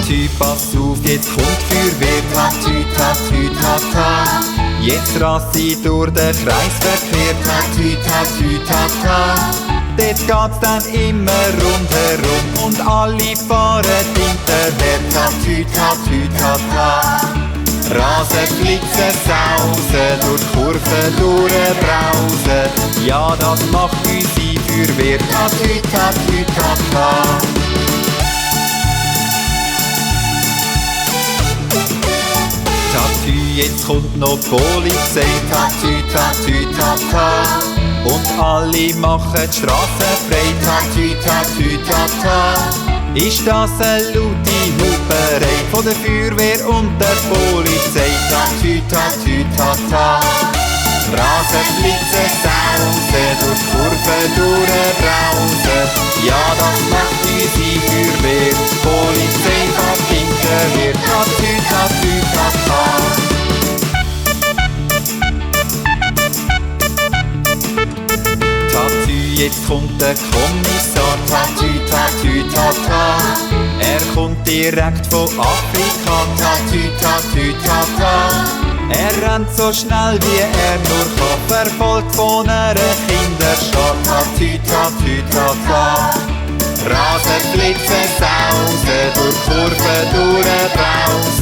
Tatü, pass auf, jetzt kommt Feuerwehr. Tatü, tatü, tata. Jetzt rast sie durch den Kreisverkehr. Tatü, tatü, tata. Dort geht's dann immer rundherum und alle fahren hinterher. Tatü, tatü, tata. Rasen, Flitzen, Sausen, durch Kurven durchbrausen. Ja, das macht unsere Feuerwehr. Tatü, tatü, tata. Tatü, jetzt kommt noch die Polizei. Tatü, tatü, tata. Und alle machen die Strassen frei. Tatü, tatü, tata. Ist das eine laute Huperei von der Feuerwehr und der Polizei? Tatü, tatü, tata. Rasen, Flitzen, Sausen, durch Kurven durchbrausen. Ja, das macht unsere Feuerwehr. Polizei fährt hinterher. Tatü, tatü, tata. Jetzt kommt der Kommissar. Tatü, tatü, tata. Er kommt direkt von Afrika. Tatü, tatü, tata. Er rennt so schnell wie er nur kann, verfolgt von einer Kinderschar. Tatü, tatü, tata. Rasen, Flitzen, Sausen, durch Kurven durchbrausen.